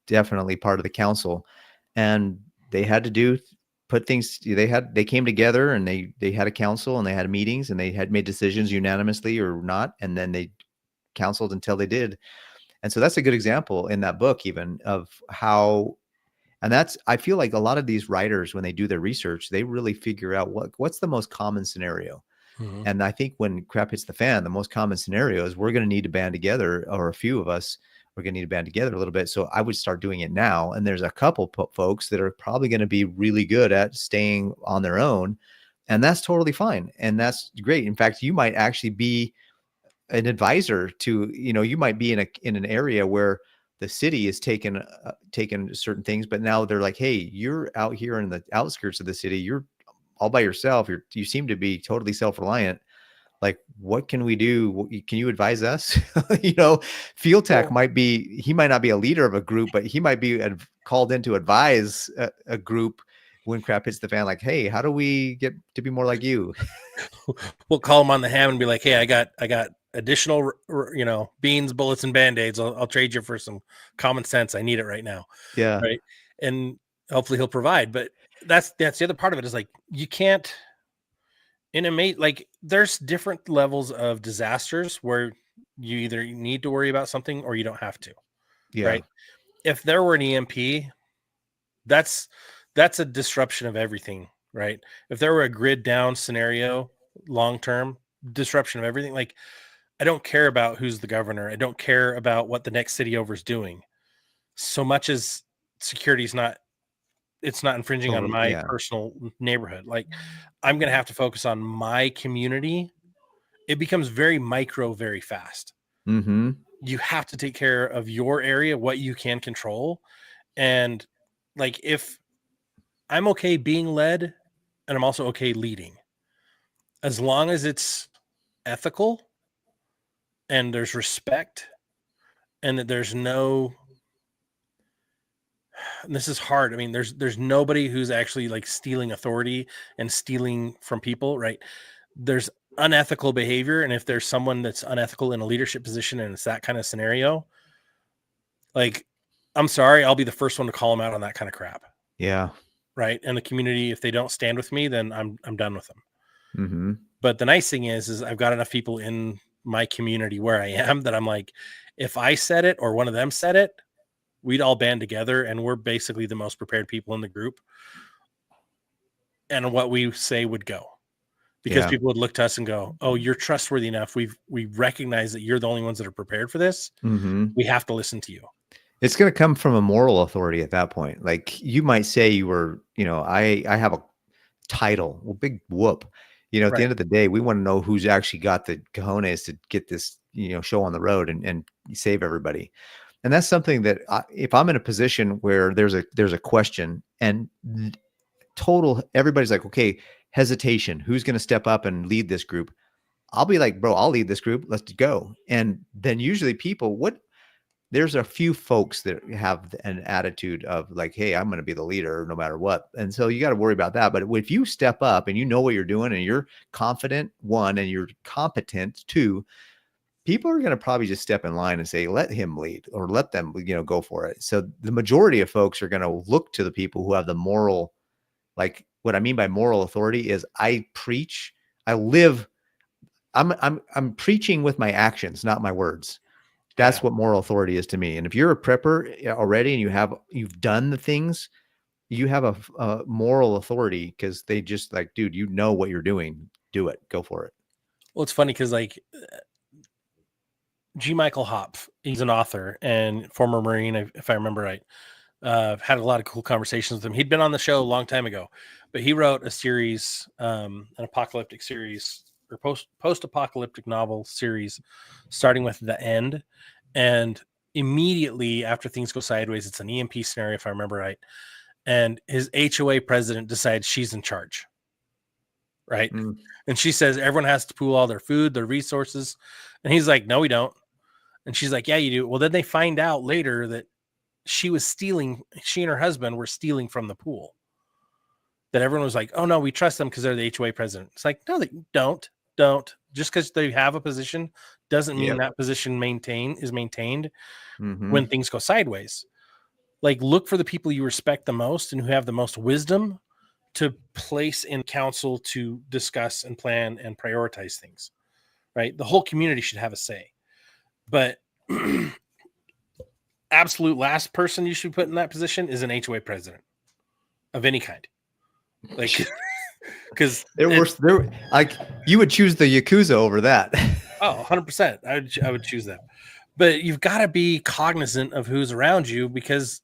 definitely part of the council, and they had to put things. They came together, and they had a council, and they had meetings, and they had made decisions unanimously or not, and then they counseled until they did. And so that's a good example in that book, even of how. And that's, I feel like a lot of these writers, when they do their research, they really figure out what's the most common scenario. Mm-hmm. And I think when crap hits the fan, the most common scenario is we're going to need to band together, or a few of us are going to need to band together a little bit. So I would start doing it now. And there's a couple folks that are probably going to be really good at staying on their own. And that's totally fine. And that's great. In fact, you might actually be an advisor to, you might be in an area where the city is taking certain things, but now they're like, hey, you're out here in the outskirts of the city. You're all by yourself. You seem to be totally self-reliant. Like, what can we do? Can you advise us? Field Tech Well, he might not be a leader of a group, but he might be called in to advise a group when crap hits the fan. Like, hey, how do we get to be more like you? we'll call them on the ham and be like, hey, I got additional, beans, bullets, and band-aids. I'll trade you for some common sense. I need it right now. Yeah. Right. And hopefully he'll provide. But that's the other part of it is like, you can't like there's different levels of disasters where you either need to worry about something or you don't have to. Yeah. Right. If there were an EMP, that's a disruption of everything. Right. If there were a grid down scenario, long-term disruption of everything, like I don't care about who's the governor. I don't care about what the next city over is doing so much as security is not, it's not infringing on Totally. my Yeah. personal neighborhood. Like I'm going to have to focus on my community. It becomes very micro, very fast. Mm-hmm. You have to take care of your area, what you can control. And like, if I'm okay being led and I'm also okay leading, as long as it's ethical and there's respect, and that there's no, and this is hard. I mean, there's nobody who's actually like stealing authority and stealing from people, right? There's unethical behavior, and if there's someone that's unethical in a leadership position and it's that kind of scenario, like, I'm sorry, I'll be the first one to call them out on that kind of crap. Yeah. Right. And the community, if they don't stand with me, then I'm done with them. Mm-hmm. But the nice thing is I've got enough people in my community where I am that I'm like, if I said it or one of them said it, we'd all band together, and we're basically the most prepared people in the group. And what we say would go, because Yeah. people would look to us and go, "Oh, you're trustworthy enough. We recognize that you're the only ones that are prepared for this. Mm-hmm. We have to listen to you." It's going to come from a moral authority at that point. Like you might say you were, I have a title. Well, big whoop. At the Right. end of the day, we want to know who's actually got the cojones to get this, show on the road and save everybody. And that's something that if I'm in a position where there's a question and total, everybody's like, okay, hesitation, who's going to step up and lead this group? I'll be like, bro, I'll lead this group. Let's go. And then usually there's a few folks that have an attitude of like, hey, I'm going to be the leader no matter what. And so you got to worry about that. But if you step up and you know what you're doing and you're confident, one, and you're competent, two, people are going to probably just step in line and say, let him lead or let them, go for it. So the majority of folks are going to look to the people who have the moral, like what I mean by moral authority is I preach, I live, I'm preaching with my actions, not my words. Yeah. That's what moral authority is to me. And if you're a prepper already and you've done the things, you have a moral authority because they just like, dude, you know what you're doing. Do it. Go for it. Well, it's funny because like G. Michael Hopf, he's an author and former Marine, if I remember right. Had a lot of cool conversations with him. He'd been on the show a long time ago, but he wrote a series, an apocalyptic series or post-apocalyptic novel series, starting with The End. And immediately after things go sideways, it's an EMP scenario, if I remember right. And his HOA president decides she's in charge. Right. Mm. And she says everyone has to pool all their food, their resources. And he's like, no, we don't. And she's like, yeah, you do. Well, then they find out later that she and her husband were stealing from the pool. That everyone was like, oh no, we trust them because they're the HOA president. It's like, no, they don't. Just because they have a position doesn't mean Yep. that position is maintained Mm-hmm. when things go sideways. Like, look for the people you respect the most and who have the most wisdom to place in council to discuss and plan and prioritize things. Right? The whole community should have a say. But absolute last person you should put in that position is an HOA president of any kind. Like, because they're like, you would choose the Yakuza over that. 100%. I would choose them. But you've got to be cognizant of who's around you because,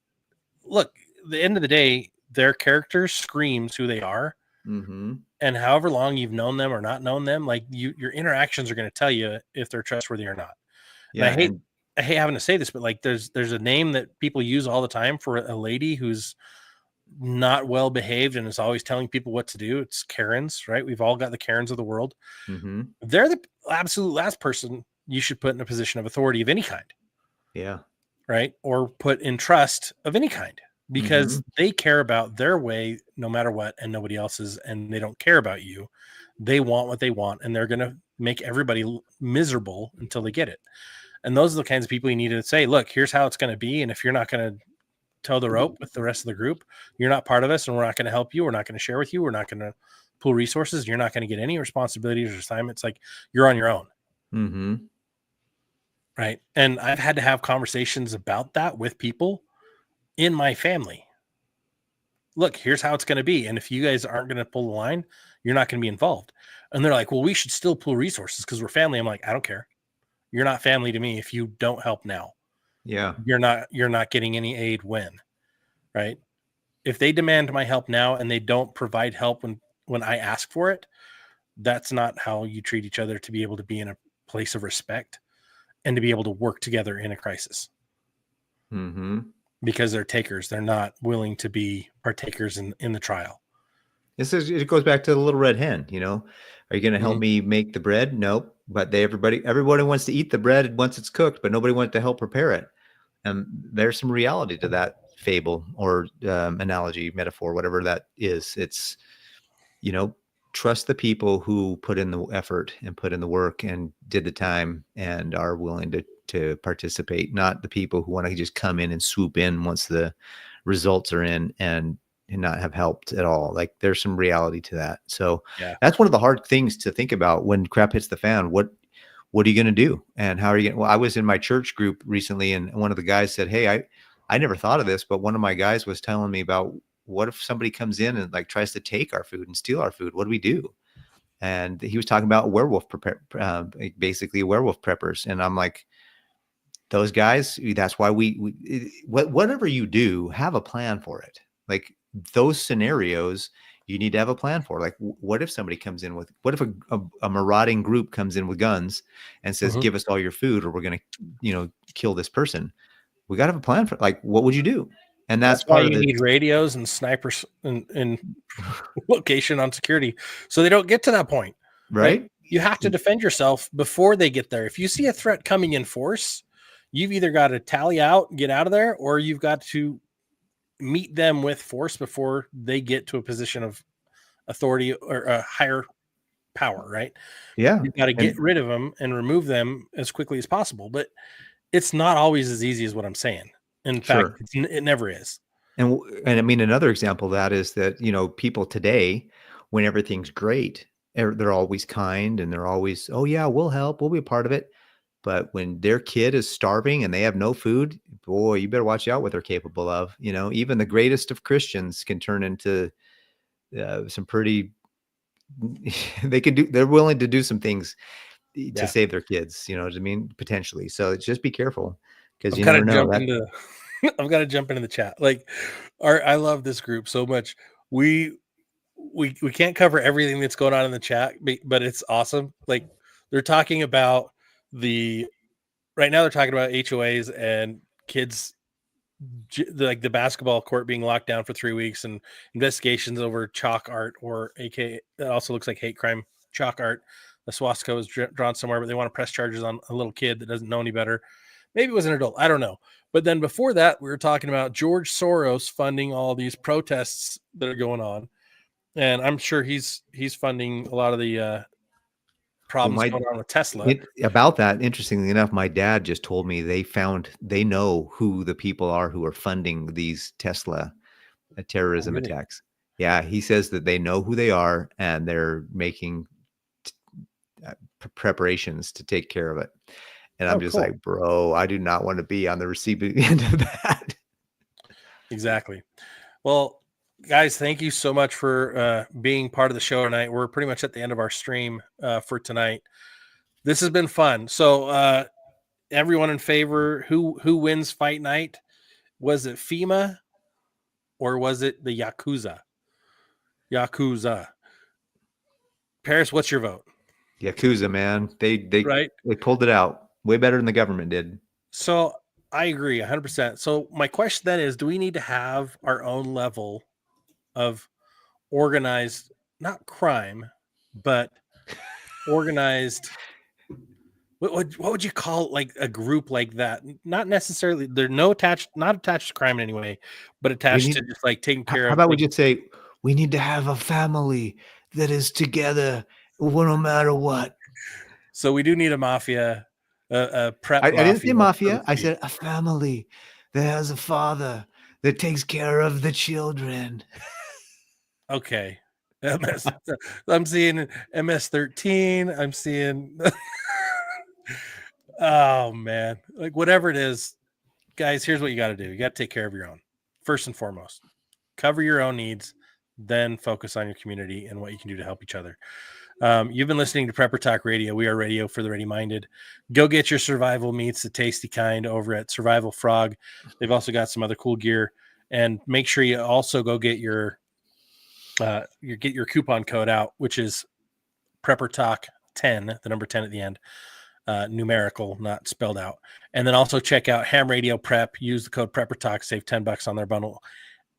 look, at the end of the day, their character screams who they are. Mm-hmm. And however long you've known them or not known them, like your interactions are going to tell you if they're trustworthy or not. Yeah. And I hate having to say this, but like there's a name that people use all the time for a lady who's not well behaved and is always telling people what to do. It's Karens, right? We've all got the Karens of the world. Mm-hmm. They're the absolute last person you should put in a position of authority of any kind. Yeah. Right. Or put in trust of any kind because they care about their way no matter what and nobody else's, and they don't care about you. They want what they want and they're going to make everybody miserable until they get it. And those are the kinds of people you need to say, look, here's how it's going to be. And if you're not going to toe the rope with the rest of the group, you're not part of us and we're not going to help you. We're not going to share with you. We're not going to pool resources. You're not going to get any responsibilities or assignments. Like, you're on your own. Mm-hmm. Right. And I've had to have conversations about that with people in my family. Look, here's how it's going to be. And if you guys aren't going to pull the line, you're not going to be involved. And they're like, well, we should still pool resources because we're family. I'm like, I don't care. You're not family to me if you don't help now. Yeah. You're not getting any aid when, right? If they demand my help now and they don't provide help when I ask for it, that's not how you treat each other to be able to be in a place of respect and to be able to work together in a crisis. Mm-hmm. Because they're takers. They're not willing to be partakers in the trial. It goes back to the little red hen, Are you going to help me make the bread? Nope. but everybody wants to eat the bread once it's cooked, but nobody wants to help prepare it. And there's some reality to that fable or analogy, metaphor, whatever that is. It's, trust the people who put in the effort and put in the work and did the time and are willing to participate, not the people who want to just come in and swoop in once the results are in and not have helped at all. Like there's some reality to that. So Yeah. that's one of the hard things to think about when crap hits the fan. What are you going to do? And how are you going to, well, I was in my church group recently and one of the guys said, hey, I never thought of this, but one of my guys was telling me about what if somebody comes in and like tries to take our food and steal our food? What do we do? And he was talking about basically werewolf preppers. And I'm like, those guys, that's why whatever you do, have a plan for it. Like those scenarios, you need to have a plan for. Like, what if somebody comes in what if a marauding group comes in with guns and says, give us all your food or we're going to, kill this person. We got to have a plan for like, what would you do? And that's why part of you the need radios and snipers and location on security so they don't get to that point. right. You have to defend yourself before they get there. If you see a threat coming in force, you've either got to tally out, get out of there, or you've got to meet them with force before they get to a position of authority or a higher power, right? Yeah. You've got to get rid of them and remove them as quickly as possible. But it's not always as easy as what I'm saying. In fact, it never is. And I mean, another example of that is that, people today, when everything's great, they're always kind and they're always, oh yeah, we'll help. We'll be a part of it. But when their kid is starving and they have no food, boy, you better watch out what they're capable of. Even the greatest of Christians can turn into some pretty, they're willing to do some things to save their kids, you know what I mean? Potentially. So just be careful because you never know. I've got to jump into the chat. Like, I love this group so much. We can't cover everything that's going on in the chat, but it's awesome. Like they're talking about right now they're talking about HOAs and kids, like the basketball court being locked down for 3 weeks and investigations over chalk art or AK. It also looks like hate crime chalk art. The swastika was drawn somewhere, but they want to press charges on a little kid that doesn't know any better. Maybe it was an adult. I don't know. But then before that, we were talking about George Soros funding all these protests that are going on. And I'm sure he's funding a lot of the problems going on with Tesla. About that, interestingly enough, my dad just told me they know who the people are who are funding these Tesla terrorism attacks. Yeah, he says that they know who they are and they're making preparations to take care of it. And I'm just like, bro, I do not want to be on the receiving end of that. Exactly. Well, guys, thank you so much for being part of the show tonight. We're pretty much at the end of our stream for tonight. This has been fun. So everyone in favor, who wins fight night? Was it FEMA or was it the Yakuza? Paris, what's your vote? Yakuza, man. They pulled it out way better than the government did. So I agree 100%. So my question then is, do we need to have our own level of organized, not crime, but organized, what would you call like a group like that? Not necessarily, they're not attached to crime in any way, but attached to just like taking care of. How about we just say, we need to have a family that is together no matter what. So we do need a mafia, a prep mafia. I didn't say mafia. I said a family that has a father that takes care of the children. Okay. I'm seeing MS-13. I'm seeing oh man, like whatever it is, guys, here's what you got to do. You got to take care of your own first and foremost. Cover your own needs, then focus on your community and what you can do to help each other. You've been listening to Prepper Talk Radio. We are radio for the ready-minded. Go get your survival meats, the tasty kind, over at Survival Frog. They've also got some other cool gear, and make sure you also go get your coupon code out, which is Prepper Talk 10, the number 10 at the end, numerical, not spelled out. And then also check out Ham Radio Prep. Use the code Prepper Talk, save $10 on their bundle.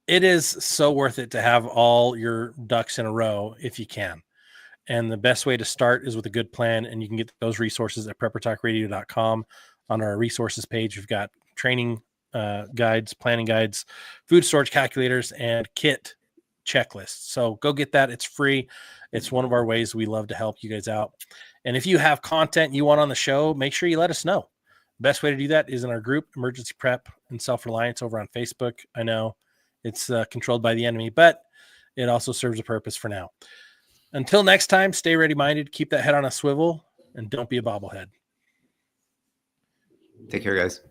It is so worth it to have all your ducks in a row if you can. And the best way to start is with a good plan. And you can get those resources at preppertalkradio.com. On our resources page, we've got training guides, planning guides, food storage calculators, and kit checklists. So go get that. It's free. It's one of our ways we love to help you guys out. And if you have content you want on the show, make sure you let us know. Best way to do that is in our group, Emergency Prep and Self-Reliance, over on Facebook. I know it's controlled by the enemy, but it also serves a purpose for now. Until next time, stay ready-minded, keep that head on a swivel, and don't be a bobblehead. Take care, guys.